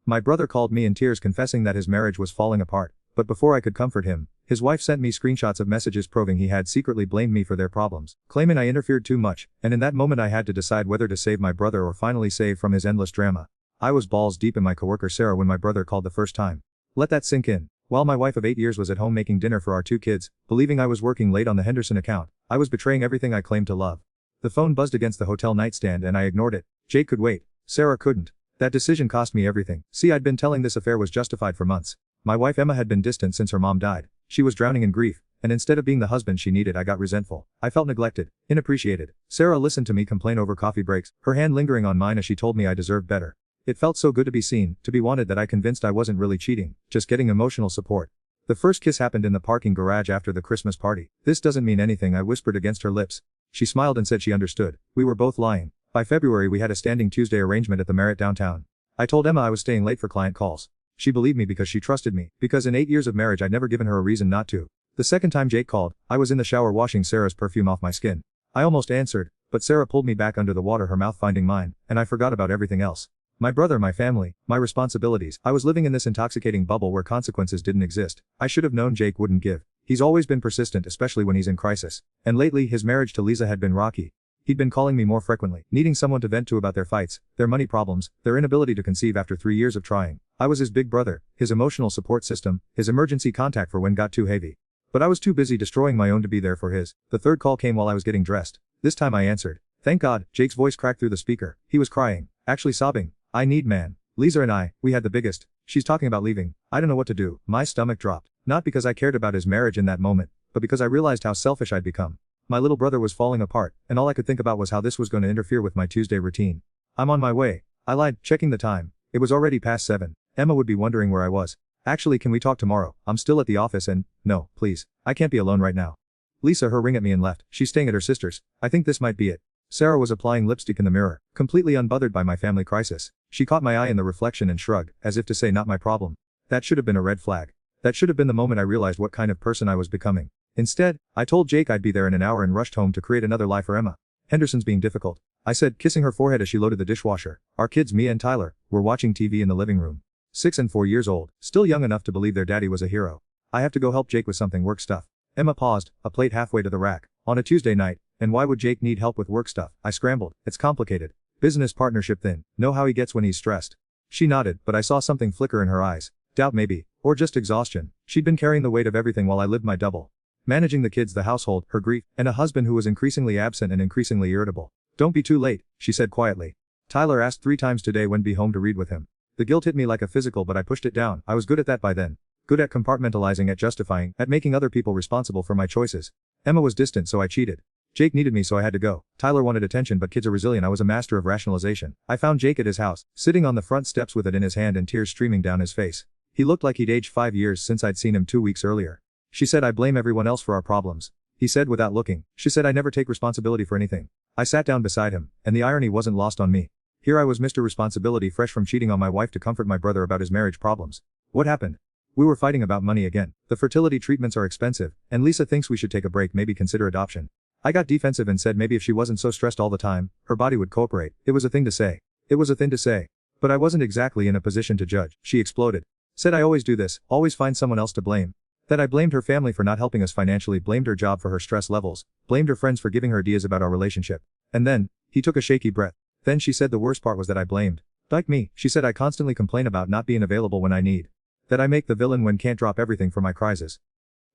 My brother called me in tears confessing that his marriage was falling apart, but before I could comfort him, his wife sent me screenshots of messages proving he had secretly blamed me for their problems, claiming I interfered too much, and in that moment I had to decide whether to save my brother or finally save from his endless drama. I was balls deep in my coworker Sarah when my brother called the first time. Let that sink in. While my wife of 8 years was at home making dinner for our 2 kids, believing I was working late on the Henderson account, I was betraying everything I claimed to love. The phone buzzed against the hotel nightstand and I ignored it. Jake could wait. Sarah couldn't. That decision cost me everything. See, I'd been telling this affair was justified for months. My wife Emma had been distant since her mom died. She was drowning in grief, and instead of being the husband she needed I got resentful. I felt neglected, inappreciated. Sarah listened to me complain over coffee breaks, her hand lingering on mine as she told me I deserved better. It felt so good to be seen, to be wanted that I convinced I wasn't really cheating, just getting emotional support. The first kiss happened in the parking garage after the Christmas party. This doesn't mean anything, I whispered against her lips. She smiled and said she understood. We were both lying. By February we had a standing Tuesday arrangement at the Marriott downtown. I told Emma I was staying late for client calls. She believed me because she trusted me, because in 8 years of marriage I'd never given her a reason not to. The second time Jake called, I was in the shower washing Sarah's perfume off my skin. I almost answered, but Sarah pulled me back under the water, her mouth finding mine, and I forgot about everything else. My brother, my family, my responsibilities. I was living in this intoxicating bubble where consequences didn't exist. I should have known Jake wouldn't give. He's always been persistent, especially when he's in crisis. And lately his marriage to Lisa had been rocky. He'd been calling me more frequently, needing someone to vent to about their fights, their money problems, their inability to conceive after 3 years of trying. I was his big brother, his emotional support system, his emergency contact for when got too heavy. But I was too busy destroying my own to be there for his. The third call came while I was getting dressed. This time I answered. Thank God. Jake's voice cracked through the speaker. He was crying, actually sobbing. I need man. Lisa and I, we had the biggest. She's talking about leaving. I don't know what to do. My stomach dropped. Not because I cared about his marriage in that moment, but because I realized how selfish I'd become. My little brother was falling apart, and all I could think about was how this was going to interfere with my Tuesday routine. I'm on my way. I lied, checking the time. It was already past 7. Emma would be wondering where I was. Actually, can we talk tomorrow? I'm still at the office and, no, please. I can't be alone right now. Lisa her ring at me and left. She's staying at her sister's. I think this might be it. Sarah was applying lipstick in the mirror, completely unbothered by my family crisis. She caught my eye in the reflection and shrugged, as if to say not my problem. That should have been a red flag. That should have been the moment I realized what kind of person I was becoming. Instead, I told Jake I'd be there in an hour and rushed home to create another life for Emma. Henderson's being difficult, I said, kissing her forehead as she loaded the dishwasher. Our kids, Mia and Tyler, were watching TV in the living room. 6 and 4 years old, still young enough to believe their daddy was a hero. I have to go help Jake with something work stuff. Emma paused, a plate halfway to the rack. On a Tuesday night, and why would Jake need help with work stuff? I scrambled. It's complicated. Business partnership then. Know how he gets when he's stressed. She nodded, but I saw something flicker in her eyes. Doubt maybe, or just exhaustion. She'd been carrying the weight of everything while I lived my double. Managing the kids, the household, her grief, and a husband who was increasingly absent and increasingly irritable. Don't be too late, she said quietly. Tyler asked 3 times today when be home to read with him. The guilt hit me like a physical, but I pushed it down. I was good at that by then. Good at compartmentalizing, at justifying, at making other people responsible for my choices. Emma was distant, so I cheated. Jake needed me, so I had to go. Tyler wanted attention, but kids are resilient. I was a master of rationalization. I found Jake at his house, sitting on the front steps with it in his hand and tears streaming down his face. He looked like he'd aged 5 years since I'd seen him 2 weeks earlier. She said I blame everyone else for our problems. He said without looking. She said I never take responsibility for anything. I sat down beside him, and the irony wasn't lost on me. Here I was, Mr. Responsibility, fresh from cheating on my wife to comfort my brother about his marriage problems. What happened? We were fighting about money again. The fertility treatments are expensive, and Lisa thinks we should take a break, maybe consider adoption. I got defensive and said maybe if she wasn't so stressed all the time, her body would cooperate. It was a thing to say. It was a thing to say. But I wasn't exactly in a position to judge. She exploded. Said I always do this, always find someone else to blame. That I blamed her family for not helping us financially, blamed her job for her stress levels, blamed her friends for giving her ideas about our relationship. And then, he took a shaky breath. Then she said the worst part was that I blamed. Like me, she said I constantly complain about not being available when I need. That I make the villain when can't drop everything for my crisis.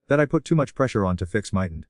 That I put too much pressure on to fix mightn't.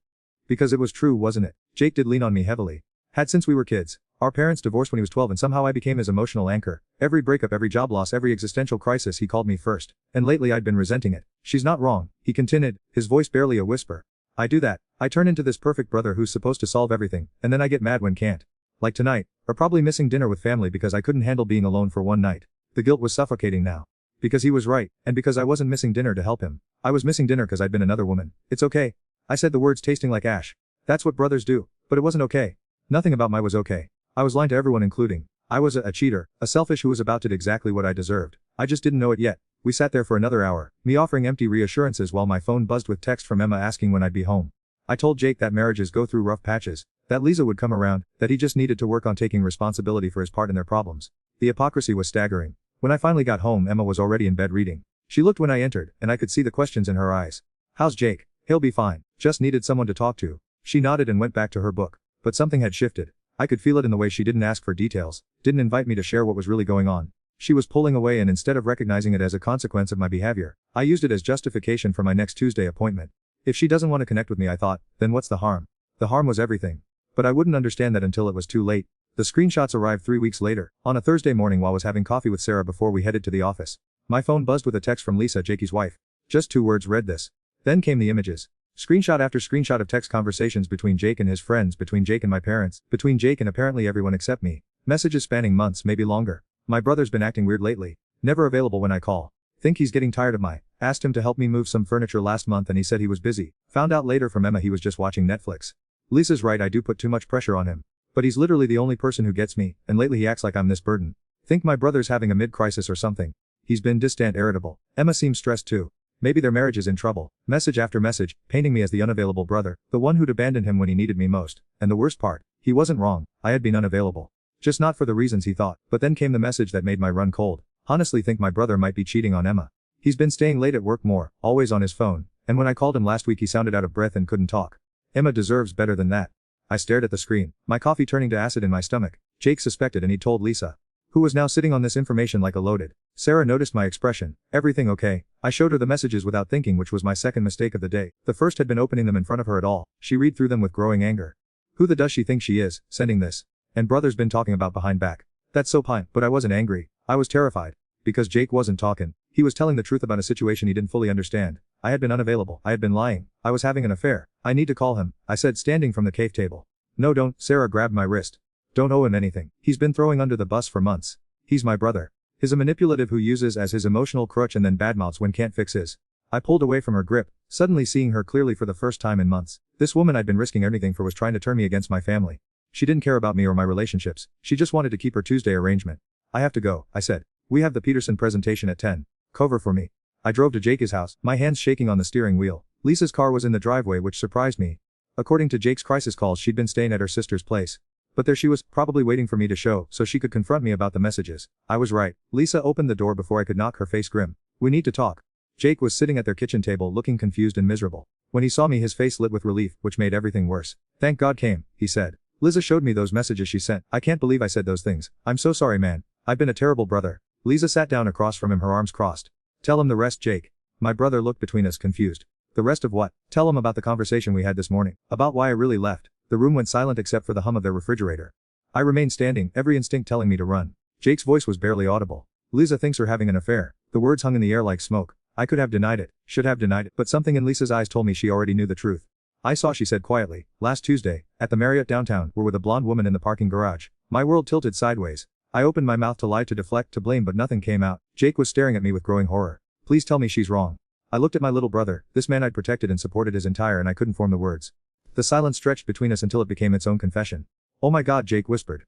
Because it was true, wasn't it? Jake did lean on me heavily. Had since we were kids. Our parents divorced when he was 12 and somehow I became his emotional anchor. Every breakup, every job loss, every existential crisis he called me first. And lately I'd been resenting it. She's not wrong, he continued, his voice barely a whisper. I do that. I turn into this perfect brother who's supposed to solve everything, and then I get mad when can't. Like tonight, or probably missing dinner with family because I couldn't handle being alone for one night. The guilt was suffocating now. Because he was right, and because I wasn't missing dinner to help him. I was missing dinner because I'd been another woman. It's okay. I said the words tasting like ash. That's what brothers do. But it wasn't okay. Nothing about my was okay. I was lying to everyone, including. I was a cheater, a selfish who was about to do exactly what I deserved. I just didn't know it yet. We sat there for another hour, me offering empty reassurances while my phone buzzed with text from Emma asking when I'd be home. I told Jake that marriages go through rough patches, that Lisa would come around, that he just needed to work on taking responsibility for his part in their problems. The hypocrisy was staggering. When I finally got home, Emma was already in bed reading. She looked when I entered, and I could see the questions in her eyes. "How's Jake?" "He'll be fine. Just needed someone to talk to." She nodded and went back to her book. But something had shifted. I could feel it in the way she didn't ask for details, didn't invite me to share what was really going on. She was pulling away, and instead of recognizing it as a consequence of my behavior, I used it as justification for my next Tuesday appointment. If she doesn't want to connect with me, I thought, then what's the harm? The harm was everything. But I wouldn't understand that until it was too late. The screenshots arrived 3 weeks later, on a Thursday morning while I was having coffee with Sarah before we headed to the office. My phone buzzed with a text from Lisa, Jakey's wife. Just 2 words read this. Then came the images. Screenshot after screenshot of text conversations between Jake and his friends, between Jake and my parents, between Jake and apparently everyone except me. Messages spanning months, maybe longer. "My brother's been acting weird lately. Never available when I call. Think he's getting tired of my. Asked him to help me move some furniture last month and he said he was busy. Found out later from Emma he was just watching Netflix. Lisa's right, I do put too much pressure on him. But he's literally the only person who gets me, and lately he acts like I'm this burden. Think my brother's having a mid-crisis or something. He's been distant, irritable. Emma seems stressed too. Maybe their marriage is in trouble." Message after message, painting me as the unavailable brother, the one who'd abandoned him when he needed me most. And the worst part, he wasn't wrong, I had been unavailable. Just not for the reasons he thought. But then came the message that made my run cold. "Honestly think my brother might be cheating on Emma. He's been staying late at work more, always on his phone, and when I called him last week he sounded out of breath and couldn't talk. Emma deserves better than that." I stared at the screen, my coffee turning to acid in my stomach. Jake suspected and he told Lisa, who was now sitting on this information like a loaded. Sarah noticed my expression. "Everything okay?" I showed her the messages without thinking, which was my second mistake of the day. The first had been opening them in front of her at all. She read through them with growing anger. Who the does she think she is, sending this? And brother's been talking about behind back. That's so pine. But I wasn't angry. I was terrified. Because Jake wasn't talking. He was telling the truth about a situation he didn't fully understand. I had been unavailable. I had been lying. I was having an affair. "I need to call him," I said, standing from the cave table. "No, don't." Sarah grabbed my wrist. "Don't owe him anything. He's been throwing under the bus for months. He's my brother. He's a manipulative who uses as his emotional crutch and then badmouths when can't fix his." I pulled away from her grip, suddenly seeing her clearly for the first time in months. This woman I'd been risking everything for was trying to turn me against my family. She didn't care about me or my relationships. She just wanted to keep her Tuesday arrangement. "I have to go," I said. "We have the Peterson presentation at 10. Cover for me." I drove to Jake's house, my hands shaking on the steering wheel. Lisa's car was in the driveway, which surprised me. According to Jake's crisis calls, she'd been staying at her sister's place. But there she was, probably waiting for me to show, so she could confront me about the messages. I was right. Lisa opened the door before I could knock, her face grim. "We need to talk." Jake was sitting at their kitchen table looking confused and miserable. When he saw me his face lit with relief, which made everything worse. "Thank God came," he said. "Lisa showed me those messages she sent. I can't believe I said those things. I'm so sorry, man. I've been a terrible brother." Lisa sat down across from him, her arms crossed. "Tell him the rest, Jake." My brother looked between us, confused. "The rest of what?" "Tell him about the conversation we had this morning. About why I really left." The room went silent except for the hum of their refrigerator. I remained standing, every instinct telling me to run. Jake's voice was barely audible. "Lisa thinks we're having an affair." The words hung in the air like smoke. I could have denied it, should have denied it, but something in Lisa's eyes told me she already knew the truth. "I saw," she said quietly, "last Tuesday, at the Marriott downtown, we're with a blonde woman in the parking garage." My world tilted sideways. I opened my mouth to lie, to deflect, to blame, but nothing came out. Jake was staring at me with growing horror. "Please tell me she's wrong." I looked at my little brother, this man I'd protected and supported his entire, and I couldn't form the words. The silence stretched between us until it became its own confession. "Oh my God," Jake whispered.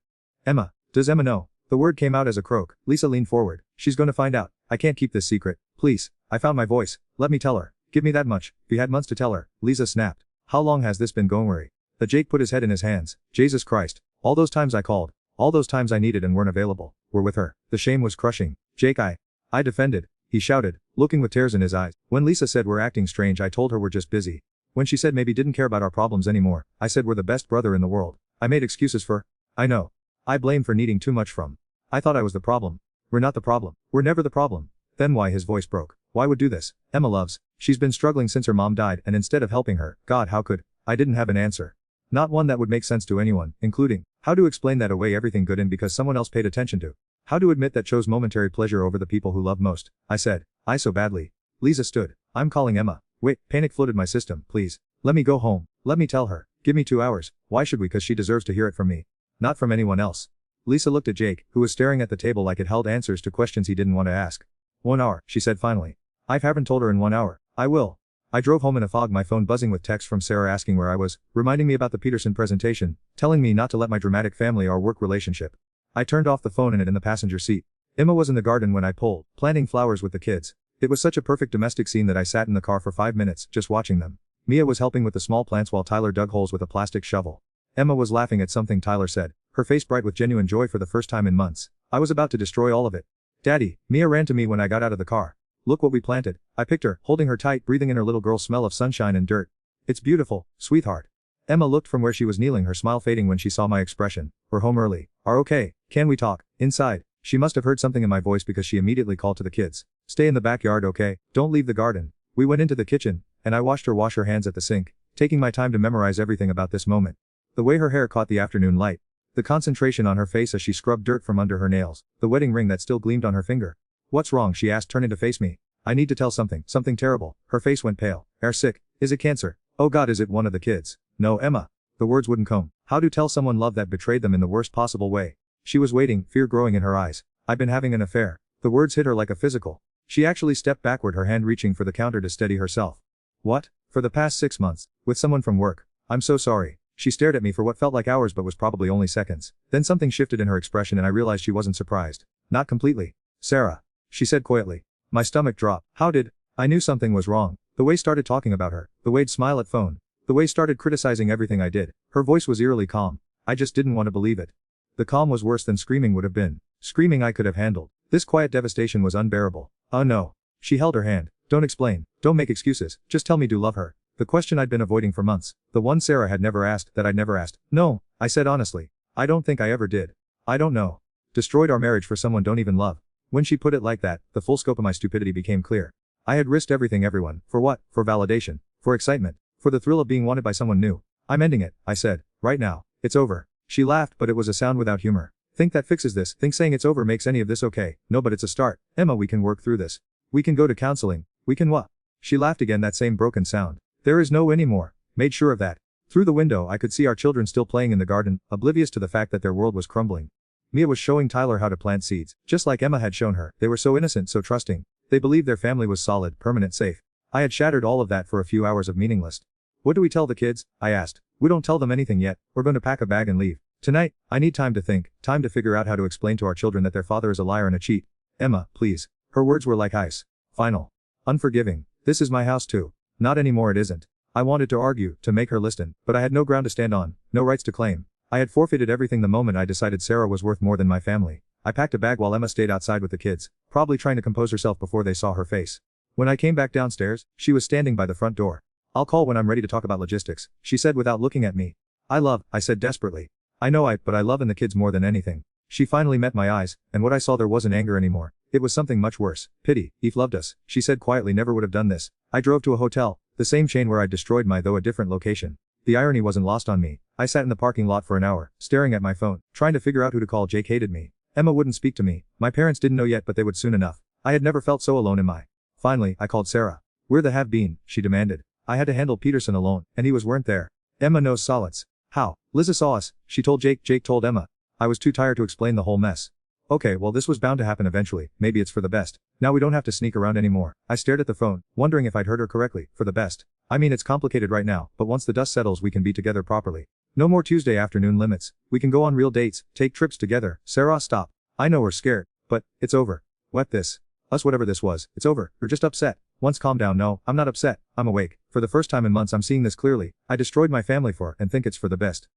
"Emma. Does Emma know?" The word came out as a croak. Lisa leaned forward. "She's going to find out. I can't keep this secret. Please." I found my voice. "Let me tell her. Give me that much." "We had months to tell her." Lisa snapped. "How long has this been going?" The Jake put his head in his hands. "Jesus Christ. All those times I called. All those times I needed and weren't available. Were with her." The shame was crushing. "Jake, I defended," he shouted, looking with tears in his eyes. "When Lisa said we're acting strange, I told her we're just busy. When she said maybe didn't care about our problems anymore, I said we're the best brother in the world. I made excuses for. I know. I blame for needing too much from. I thought I was the problem. We're not the problem. We're never the problem." Then why? His voice broke. "Why would do this? Emma loves. She's been struggling since her mom died, and instead of helping her, God, how could?" I didn't have an answer. Not one that would make sense to anyone, including, how to explain that away everything good in because someone else paid attention to. How to admit that chose momentary pleasure over the people who love most. I said, "I so badly." Lisa stood. "I'm calling Emma." "Wait," panic flooded my system. "Please. Let me go home. Let me tell her. Give me 2 hours. Why should we? Because she deserves to hear it from me. Not from anyone else." Lisa looked at Jake, who was staring at the table like it held answers to questions he didn't want to ask. 1 hour, she said finally. "I haven't told her in 1 hour. I will." I drove home in a fog, my phone buzzing with texts from Sarah asking where I was, reminding me about the Peterson presentation, telling me not to let my dramatic family or work relationship. I turned off the phone and it in the passenger seat. Emma was in the garden when I pulled, planting flowers with the kids. It was such a perfect domestic scene that I sat in the car for 5 minutes, just watching them. Mia was helping with the small plants while Tyler dug holes with a plastic shovel. Emma was laughing at something Tyler said, her face bright with genuine joy for the first time in months. I was about to destroy all of it. Daddy, Mia ran to me when I got out of the car. Look what we planted. I picked her, holding her tight, breathing in her little girl smell of sunshine and dirt. It's beautiful, sweetheart. Emma looked from where she was kneeling, her smile fading when she saw my expression. We're home early. Are okay. Can we talk? Inside. She must have heard something in my voice because she immediately called to the kids. Stay in the backyard, okay? Don't leave the garden. We went into the kitchen, and I watched her wash her hands at the sink, taking my time to memorize everything about this moment. The way her hair caught the afternoon light. The concentration on her face as she scrubbed dirt from under her nails. The wedding ring that still gleamed on her finger. What's wrong? She asked, turning to face me. I need to tell something terrible. Her face went pale. Are sick? Is it cancer? Oh God, is it one of the kids? No, Emma. The words wouldn't come. How to tell someone love that betrayed them in the worst possible way? She was waiting, fear growing in her eyes. I've been having an affair. The words hit her like a physical. She actually stepped backward, her hand reaching for the counter to steady herself. What? For the past 6 months. With someone from work. I'm so sorry. She stared at me for what felt like hours but was probably only seconds. Then something shifted in her expression and I realized she wasn't surprised. Not completely. Sarah. She said quietly. My stomach dropped. How did? I knew something was wrong. The way started talking about her. The way'd smile at phone. The way started criticizing everything I did. Her voice was eerily calm. I just didn't want to believe it. The calm was worse than screaming would have been. Screaming I could have handled. This quiet devastation was unbearable. Oh no. She held her hand. Don't explain. Don't make excuses. Just tell me do love her. The question I'd been avoiding for months. The one Sarah had never asked, that I'd never asked. No, I said honestly. I don't think I ever did. I don't know. Destroyed our marriage for someone don't even love. When she put it like that, the full scope of my stupidity became clear. I had risked everything, everyone. For what? For validation. For excitement. For the thrill of being wanted by someone new. I'm ending it, I said. Right now. It's over. She laughed, but it was a sound without humor. Think that fixes this. Think saying it's over makes any of this okay. No, but it's a start. Emma, we can work through this. We can go to counseling. We can what? She laughed again, that same broken sound. There is no anymore. Made sure of that. Through the window I could see our children still playing in the garden, oblivious to the fact that their world was crumbling. Mia was showing Tyler how to plant seeds, just like Emma had shown her. They were so innocent, so trusting. They believed their family was solid, permanent, safe. I had shattered all of that for a few hours of meaningless. What do we tell the kids? I asked. We don't tell them anything yet. We're going to pack a bag and leave. Tonight, I need time to think, time to figure out how to explain to our children that their father is a liar and a cheat. Emma, please. Her words were like ice. Final. Unforgiving. This is my house too. Not anymore, it isn't. I wanted to argue, to make her listen, but I had no ground to stand on, no rights to claim. I had forfeited everything the moment I decided Sarah was worth more than my family. I packed a bag while Emma stayed outside with the kids, probably trying to compose herself before they saw her face. When I came back downstairs, she was standing by the front door. I'll call when I'm ready to talk about logistics, she said without looking at me. I said desperately. But I love in the kids more than anything. She finally met my eyes, and what I saw there wasn't anger anymore. It was something much worse. Pity. Eve loved us, she said quietly, never would have done this. I drove to a hotel, the same chain where I'd destroyed my, though a different location. The irony wasn't lost on me. I sat in the parking lot for an hour, staring at my phone, trying to figure out who to call. Jake hated me. Emma wouldn't speak to me. My parents didn't know yet, but they would soon enough. I had never felt so alone in my. Finally, I called Sarah. Where the have been, she demanded. I had to handle Peterson alone, and he weren't there. Emma knows solids. How? Liza saw us, she told Jake. Jake told Emma. I was too tired to explain the whole mess. Okay, well this was bound to happen eventually, maybe it's for the best. Now we don't have to sneak around anymore. I stared at the phone, wondering if I'd heard her correctly. For the best. I mean, it's complicated right now, but once the dust settles we can be together properly. No more Tuesday afternoon limits. We can go on real dates, take trips together. Sarah, stop. I know we're scared, but, it's over. What this? Us, whatever this was, it's over. You're just upset. Once calm down. No, I'm not upset. I'm awake. For the first time in months I'm seeing this clearly. I destroyed my family for, and think it's for the best.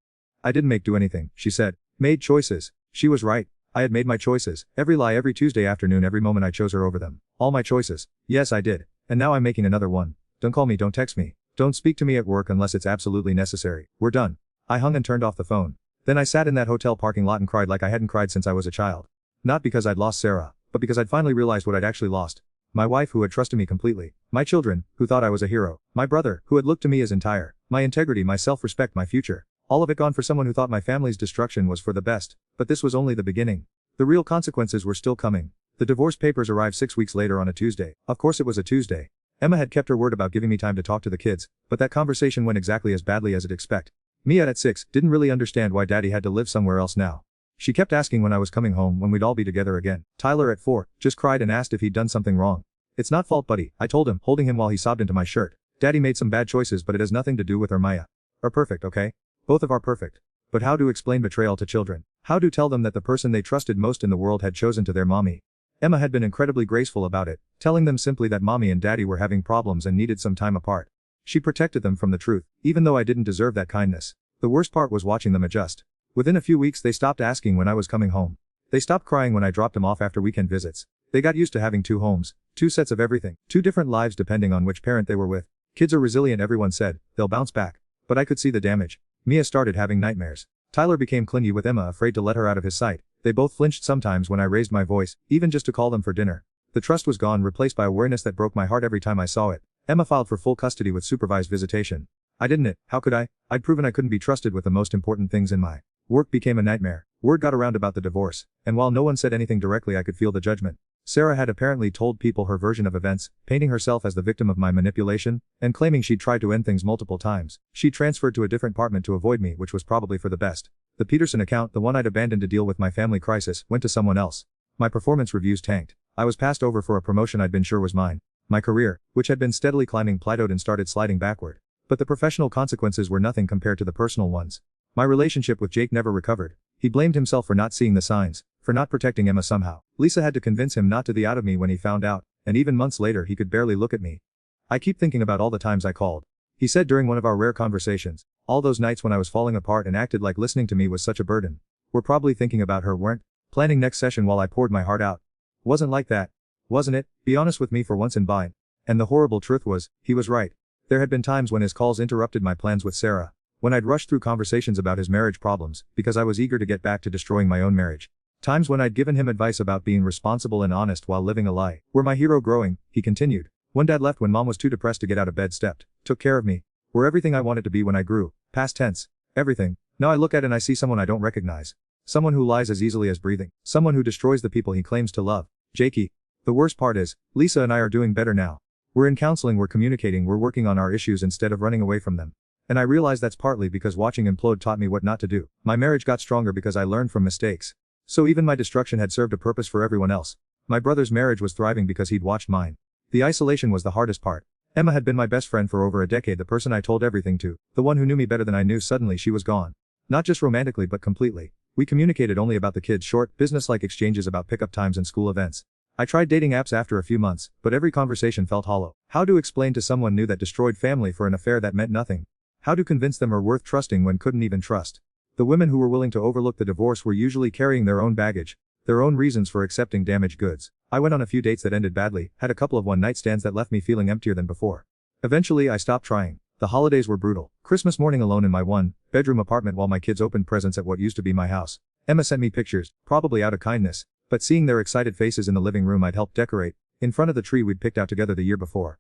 I didn't do anything, she said. Made choices. She was right. I had made my choices. Every lie, every Tuesday afternoon, every moment I chose her over them. All my choices. Yes, I did. And now I'm making another one. Don't call me, don't text me. Don't speak to me at work unless it's absolutely necessary. We're done. I hung and turned off the phone. Then I sat in that hotel parking lot and cried like I hadn't cried since I was a child. Not because I'd lost Sarah, but because I'd finally realized what I'd actually lost. My wife, who had trusted me completely. My children, who thought I was a hero. My brother, who had looked to me as entire. My integrity, my self-respect, my future. All of it gone for someone who thought my family's destruction was for the best. But this was only the beginning. The real consequences were still coming. The divorce papers arrived 6 weeks later on a Tuesday. Of course it was a Tuesday. Emma had kept her word about giving me time to talk to the kids, but that conversation went exactly as badly as I'd expect. Mia at 6 didn't really understand why Daddy had to live somewhere else now. She kept asking when I was coming home, when we'd all be together again. Tyler at 4 just cried and asked if he'd done something wrong. It's not fault, buddy, I told him, holding him while he sobbed into my shirt. Daddy made some bad choices, but it has nothing to do with Maya. Are perfect, okay? Both of are perfect. But how to explain betrayal to children? How to tell them that the person they trusted most in the world had chosen to their mommy? Emma had been incredibly graceful about it, telling them simply that mommy and daddy were having problems and needed some time apart. She protected them from the truth, even though I didn't deserve that kindness. The worst part was watching them adjust. Within a few weeks they stopped asking when I was coming home. They stopped crying when I dropped them off after weekend visits. They got used to having two homes, two sets of everything, two different lives depending on which parent they were with. Kids are resilient, everyone said, they'll bounce back. But I could see the damage. Mia started having nightmares. Tyler became clingy with Emma, afraid to let her out of his sight. They both flinched sometimes when I raised my voice, even just to call them for dinner. The trust was gone, replaced by a wariness that broke my heart every time I saw it. Emma filed for full custody with supervised visitation. I didn't it, how could I? I'd proven I couldn't be trusted with the most important things in my work became a nightmare. Word got around about the divorce, and while no one said anything directly I could feel the judgment. Sarah had apparently told people her version of events, painting herself as the victim of my manipulation, and claiming she'd tried to end things multiple times. She transferred to a different apartment to avoid me, which was probably for the best. The Peterson account, the one I'd abandoned to deal with my family crisis, went to someone else. My performance reviews tanked. I was passed over for a promotion I'd been sure was mine. My career, which had been steadily climbing, plateaued and started sliding backward. But the professional consequences were nothing compared to the personal ones. My relationship with Jake never recovered. He blamed himself for not seeing the signs, for not protecting Emma somehow. Lisa had to convince him not to the out of me when he found out, and even months later he could barely look at me. I keep thinking about all the times I called. He said during one of our rare conversations, all those nights when I was falling apart and acted like listening to me was such a burden. We're probably thinking about her, weren't? Planning next session while I poured my heart out. Wasn't like that. Wasn't it? Be honest with me for once and bye. And the horrible truth was, he was right. There had been times when his calls interrupted my plans with Sarah. When I'd rushed through conversations about his marriage problems, because I was eager to get back to destroying my own marriage. Times when I'd given him advice about being responsible and honest while living a lie. Were my hero growing, he continued. When Dad left when Mom was too depressed to get out of bed, stepped, took care of me. Were everything I wanted to be when I grew. Past tense. Everything. Now I look at and I see someone I don't recognize. Someone who lies as easily as breathing. Someone who destroys the people he claims to love. Jakey. The worst part is, Lisa and I are doing better now. We're in counseling, we're communicating, we're working on our issues instead of running away from them. And I realize that's partly because watching implode taught me what not to do. My marriage got stronger because I learned from mistakes. So even my destruction had served a purpose for everyone else. My brother's marriage was thriving because he'd watched mine. The isolation was the hardest part. Emma had been my best friend for over a decade, the person I told everything to, the one who knew me better than I knew. Suddenly she was gone. Not just romantically but completely. We communicated only about the kids, short, business-like exchanges about pickup times and school events. I tried dating apps after a few months, but every conversation felt hollow. How to explain to someone new that destroyed family for an affair that meant nothing? How to convince them are worth trusting when couldn't even trust? The women who were willing to overlook the divorce were usually carrying their own baggage, their own reasons for accepting damaged goods. I went on a few dates that ended badly, had a couple of one-night stands that left me feeling emptier than before. Eventually I stopped trying. The holidays were brutal. Christmas morning alone in my one-bedroom apartment while my kids opened presents at what used to be my house. Emma sent me pictures, probably out of kindness, but seeing their excited faces in the living room I'd helped decorate, in front of the tree we'd picked out together the year before,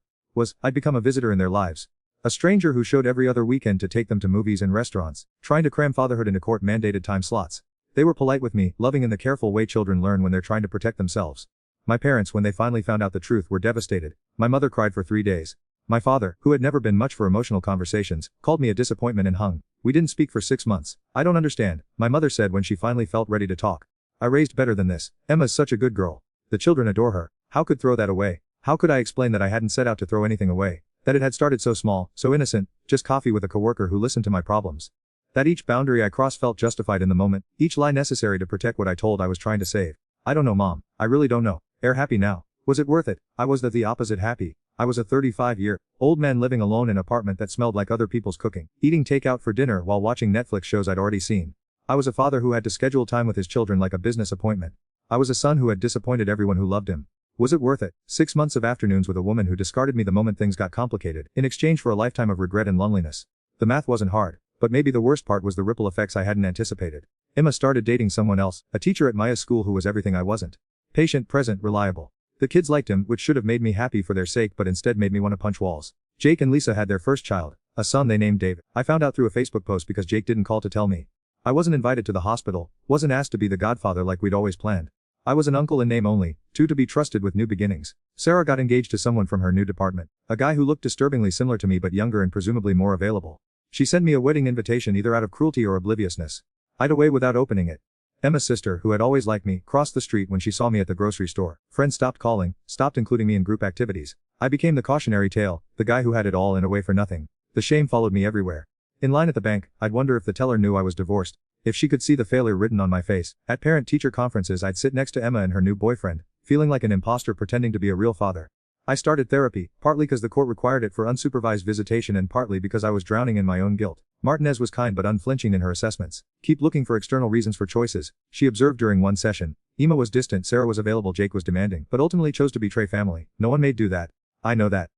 I'd become a visitor in their lives. A stranger who showed every other weekend to take them to movies and restaurants, trying to cram fatherhood into court-mandated time slots. They were polite with me, loving in the careful way children learn when they're trying to protect themselves. My parents, when they finally found out the truth, were devastated. My mother cried for 3 days. My father, who had never been much for emotional conversations, called me a disappointment and hung. We didn't speak for 6 months. I don't understand, my mother said when she finally felt ready to talk. I raised better than this. Emma's such a good girl. The children adore her. How could throw that away? How could I explain that I hadn't set out to throw anything away? That it had started so small, so innocent, just coffee with a coworker who listened to my problems. That each boundary I crossed felt justified in the moment, each lie necessary to protect what I told I was trying to save. I don't know, Mom. I really don't know. Happy now. Was it worth it? I was the opposite happy. I was a 35-year-old man living alone in an apartment that smelled like other people's cooking, eating takeout for dinner while watching Netflix shows I'd already seen. I was a father who had to schedule time with his children like a business appointment. I was a son who had disappointed everyone who loved him. Was it worth it? 6 months of afternoons with a woman who discarded me the moment things got complicated, in exchange for a lifetime of regret and loneliness. The math wasn't hard, but maybe the worst part was the ripple effects I hadn't anticipated. Emma started dating someone else, a teacher at Maya's school who was everything I wasn't. Patient, present, reliable. The kids liked him, which should have made me happy for their sake but instead made me want to punch walls. Jake and Lisa had their first child, a son they named David. I found out through a Facebook post because Jake didn't call to tell me. I wasn't invited to the hospital, wasn't asked to be the godfather like we'd always planned. I was an uncle in name only, too to be trusted with new beginnings. Sarah got engaged to someone from her new department, a guy who looked disturbingly similar to me but younger and presumably more available. She sent me a wedding invitation either out of cruelty or obliviousness. I'd away without opening it. Emma's sister, who had always liked me, crossed the street when she saw me at the grocery store. Friends stopped calling, stopped including me in group activities. I became the cautionary tale, the guy who had it all and away for nothing. The shame followed me everywhere. In line at the bank, I'd wonder if the teller knew I was divorced. If she could see the failure written on my face. At parent-teacher conferences I'd sit next to Emma and her new boyfriend, feeling like an imposter pretending to be a real father. I started therapy, partly because the court required it for unsupervised visitation and partly because I was drowning in my own guilt. Martinez was kind but unflinching in her assessments. Keep looking for external reasons for choices, she observed during one session. Emma was distant, Sarah was available, Jake was demanding, but ultimately chose to betray family. No one may do that. I know that.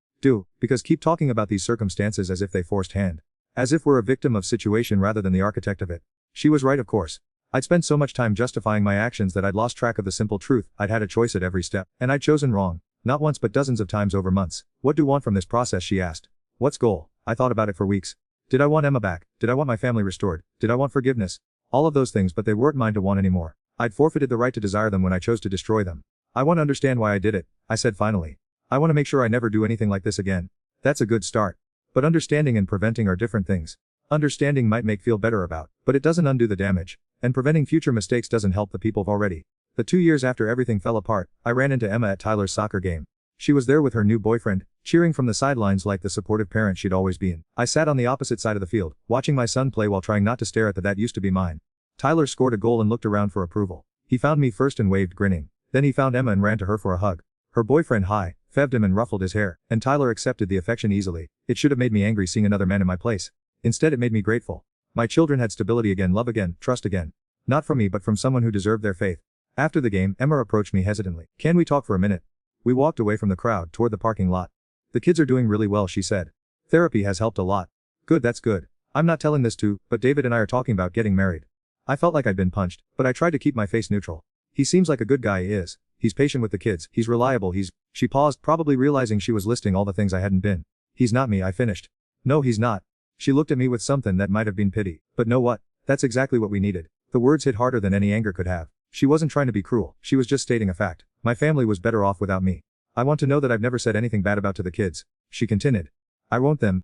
Because keep talking about these circumstances as if they forced hand. As if we're a victim of situation rather than the architect of it. She was right, of course. I'd spent so much time justifying my actions that I'd lost track of the simple truth. I'd had a choice at every step, and I'd chosen wrong. Not once but dozens of times over months. What do you want from this process, she asked. What's goal? I thought about it for weeks. Did I want Emma back? Did I want my family restored? Did I want forgiveness? All of those things, but they weren't mine to want anymore. I'd forfeited the right to desire them when I chose to destroy them. I want to understand why I did it, I said finally. I want to make sure I never do anything like this again. That's a good start. But understanding and preventing are different things. Understanding might make feel better about, but it doesn't undo the damage. And preventing future mistakes doesn't help the people already. The 2 years after everything fell apart, I ran into Emma at Tyler's soccer game. She was there with her new boyfriend, cheering from the sidelines like the supportive parent she'd always been. I sat on the opposite side of the field, watching my son play while trying not to stare at the "that used to be mine." Tyler scored a goal and looked around for approval. He found me first and waved, grinning. Then he found Emma and ran to her for a hug. Her boyfriend feved him and ruffled his hair, and Tyler accepted the affection easily. It should have made me angry seeing another man in my place. Instead it made me grateful. My children had stability again, love again, trust again. Not from me but from someone who deserved their faith. After the game, Emma approached me hesitantly. Can we talk for a minute? We walked away from the crowd toward the parking lot. The kids are doing really well, she said. Therapy has helped a lot. Good, that's good. I'm not telling this to, but David and I are talking about getting married. I felt like I'd been punched, but I tried to keep my face neutral. He seems like a good guy, he is. He's patient with the kids, he's reliable, She paused, probably realizing she was listing all the things I hadn't been. He's not me, I finished. No, he's not. She looked at me with something that might have been pity. But know what? That's exactly what we needed. The words hit harder than any anger could have. She wasn't trying to be cruel, she was just stating a fact. My family was better off without me. I want to know that I've never said anything bad about to the kids. She continued. I won't them,